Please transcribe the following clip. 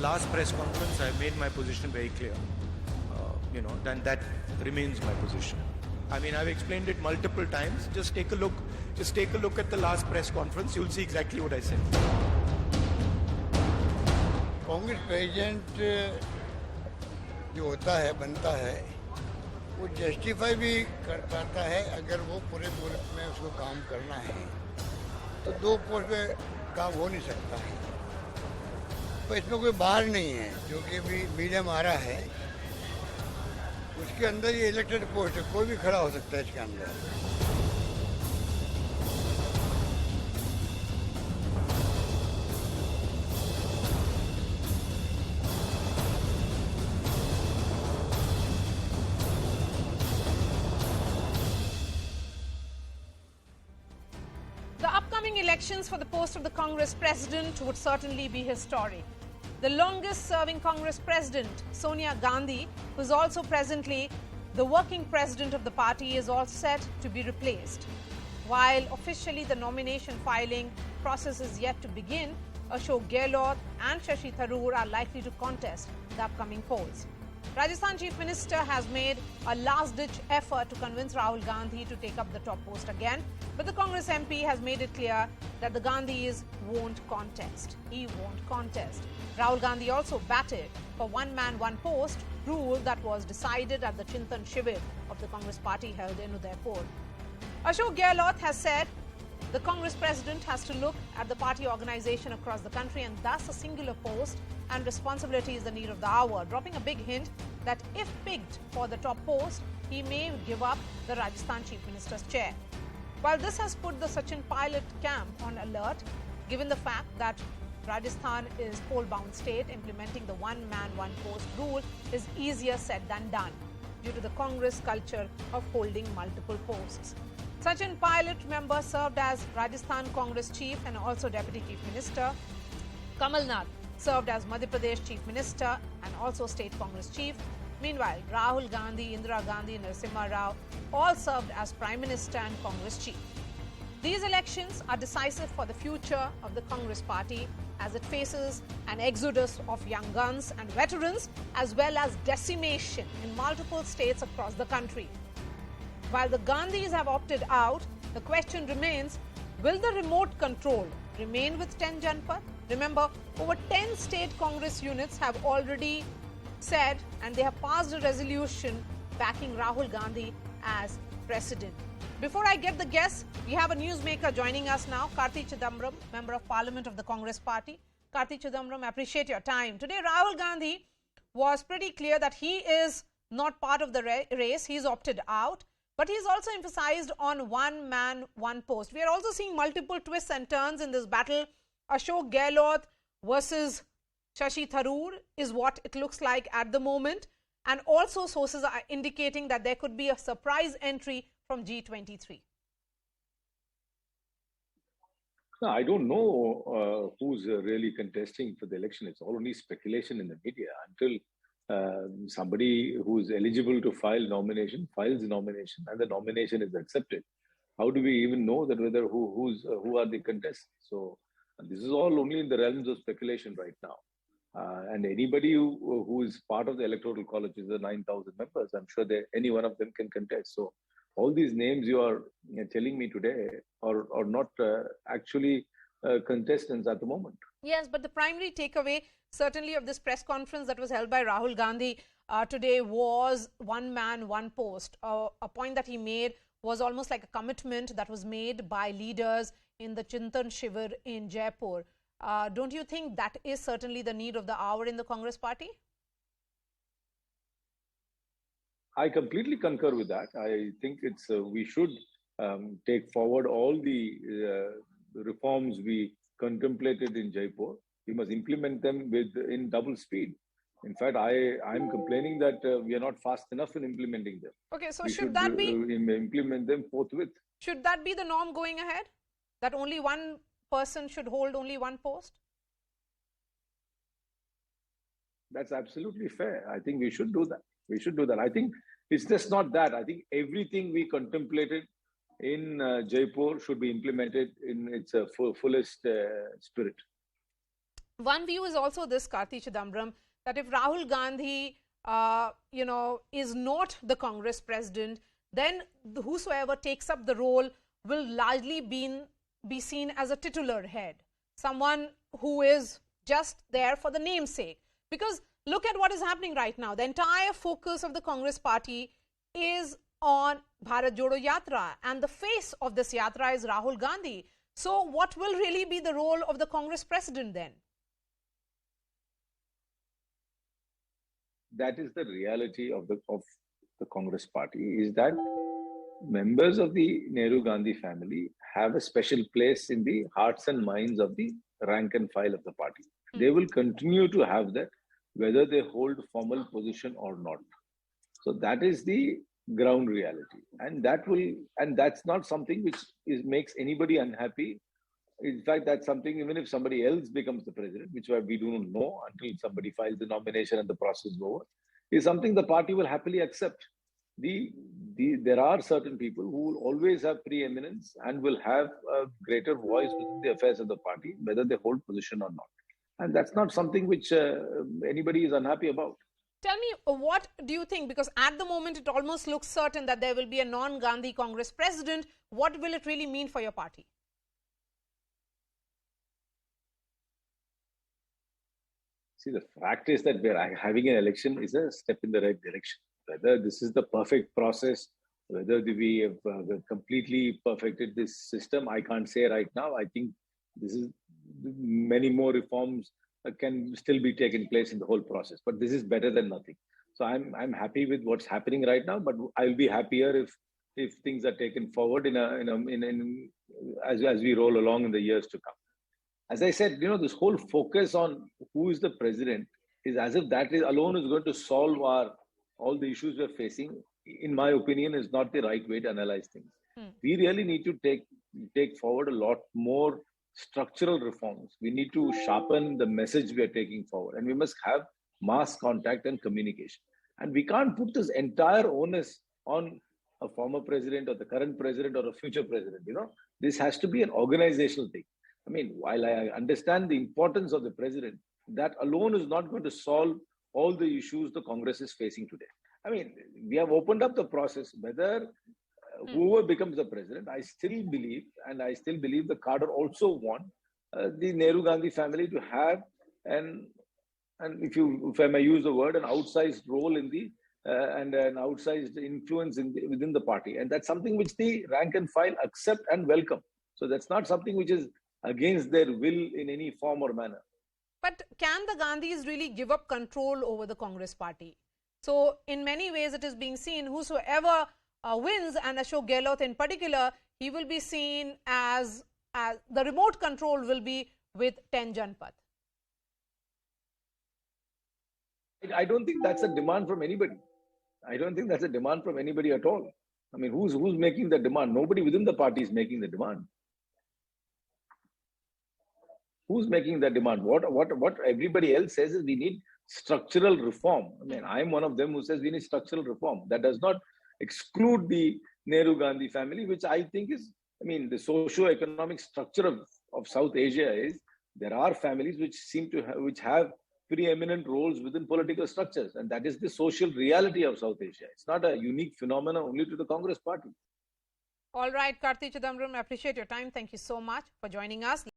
last press conference, I made my position very clear. Then that remains my position. I mean, I've explained it multiple times. Just take a look. Just take a look at the last press conference. You'll see exactly what I said. Congress president जो होता है बनता है वो justify भी कर पाता है अगर वो पूरे मुल्क में उसको काम करना है तो दो पोस्ट पे काम हो नहीं सकता है तो इसमें कोई बाहर नहीं है जो कि भी मीडिया में आ रहा है उसके अंदर ये इलेक्टेड पोस्ट है कोई भी खड़ा हो सकता है इसके अंदर Elections for the post of the Congress president would certainly be historic. The longest-serving Congress president, Sonia Gandhi, who is also presently the working president of the party, is all set to be replaced. While officially the nomination filing process is yet to begin, Ahok Gehlot and Shashi Tharoor are likely to contest the upcoming polls. Rajasthan Chief Minister has made a last-ditch effort to convince Rahul Gandhi to take up the top post again, but the Congress MP has made it clear that the Gandhis won't contest. He won't contest. Rahul Gandhi also batted for one man, one post rule that was decided at the Chintan Shivir of the Congress party held in Udaipur. Ahok Gehlot has said the Congress president has to look at the party organization across the country and thus a singular post and responsibility is the need of the hour, dropping a big hint that if picked for the top post, he may give up the Rajasthan Chief Minister's chair. While this has put the Sachin Pilot camp on alert, given the fact that Rajasthan is poll-bound state, implementing the one-man, one-post rule is easier said than done due to the Congress culture of holding multiple posts. Sachin Pilot, remember, served as Rajasthan Congress Chief and also Deputy Chief Minister. Kamal Nath served as Madhya Pradesh Chief Minister and also State Congress Chief. Meanwhile, Rahul Gandhi, Indira Gandhi, Narasimha Rao all served as Prime Minister and Congress Chief. These elections are decisive for the future of the Congress party as it faces an exodus of young guns and veterans as well as decimation in multiple states across the country. While the Gandhis have opted out, the question remains, will the remote control remain with 10 Janpath? Remember, over 10 state Congress units have already said and they have passed a resolution backing Rahul Gandhi as president. Before I get the guests, we have a newsmaker joining us now, Karti Chidambaram, Member of Parliament of the Congress Party. Karti Chidambaram, I appreciate your time. Today, Rahul Gandhi was pretty clear that he is not part of the race. He's opted out. But he's also emphasized on one man, one post. We are also seeing multiple twists and turns in this battle. Ahok Gehlot versus Shashi Tharoor is what it looks like at the moment. And also sources are indicating that there could be a surprise entry from G23. No, I don't know who's really contesting for the election. It's all only speculation in the media until somebody who's eligible to file nomination files nomination and the nomination is accepted. How do we even know that whether who are the contestants? So this is all only in the realms of speculation right now. And anybody who is part of the electoral college is the 9,000 members. I'm sure that any one of them can contest. So all these names you are telling me today are not actually contestants at the moment. Yes, but the primary takeaway certainly of this press conference that was held by Rahul Gandhi today was one man, one post. A point that he made was almost like a commitment that was made by leaders in the Chintan Shivir in Jaipur. Don't you think that is certainly the need of the hour in the Congress party? I completely concur with that. I think it's we should take forward all the reforms we contemplated in Jaipur. We must implement them in double speed. In fact, I'm complaining that we are not fast enough in implementing them. Okay, so we should that be implement them forthwith? Should that be the norm going ahead? That only one person should hold only one post? That's absolutely fair. I think we should do that. We should do that. I think it's just not that. I think everything we contemplated in Jaipur should be implemented in its fullest spirit. One view is also this, Karti Chidambaram, that if Rahul Gandhi, is not the Congress president, then whosoever takes up the role will largely be seen as a titular head, someone who is just there for the namesake. Because look at what is happening right now. The entire focus of the Congress party is on Bharat Jodo Yatra, and the face of this yatra is Rahul Gandhi. So what will really be the role of the Congress president then? That is the reality of the Congress party, is that members of the Nehru Gandhi family have a special place in the hearts and minds of the rank and file of the party. They will continue to have that, whether they hold formal position or not. So that is the ground reality, and that's not something which makes anybody unhappy. In fact, that's something, even if somebody else becomes the president, which we do not know until somebody files the nomination and the process is over, is something the party will happily accept. There are certain people who will always have preeminence and will have a greater voice within the affairs of the party, whether they hold position or not. And that's not something which anybody is unhappy about. Tell me, what do you think? Because at the moment, it almost looks certain that there will be a non-Gandhi Congress president. What will it really mean for your party? See, the fact is that we're having an election is a step in the right direction. Whether this is the perfect process, whether we have completely perfected this system, I can't say right now. I think this is many more reforms can still be taken place in the whole process. But this is better than nothing. So I'm happy with what's happening right now. But I'll be happier if things are taken forward as we roll along in the years to come. As I said, this whole focus on who is the president is as if that alone is going to solve all the issues we're facing. In my opinion, is not the right way to analyze things. We really need to take forward a lot more structural reforms. We need to sharpen the message we are taking forward, and we must have mass contact and communication. And we can't put this entire onus on a former president or the current president or a future president. This has to be an organizational thing. I mean, while I understand the importance of the president, that alone is not going to solve all the issues the Congress is facing today. I mean, we have opened up the process. Whether whoever becomes the president, I still believe the cadre also want the Nehru Gandhi family to have and if I may use the word, an outsized role in the and an outsized influence within the party, and that's something which the rank and file accept and welcome. So that's not something which is against their will in any form or manner. But can the Gandhis really give up control over the Congress party? So in many ways, it is being seen whosoever wins, and Ahok Gehlot in particular, he will be seen as the remote control will be with 10 Janpath. I don't think that's a demand from anybody. I don't think that's a demand from anybody at all. I mean, who's making the demand? Nobody within the party is making the demand. Who's making that demand? What everybody else says is we need structural reform. I mean, I'm one of them who says we need structural reform. That does not exclude the Nehru Gandhi family, which I think is, I mean, the socio-economic structure of South Asia is there are families which have preeminent roles within political structures, and that is the social reality of South Asia. It's not a unique phenomenon only to the Congress party. All right, Karti Chidambaram, I appreciate your time. Thank you so much for joining us.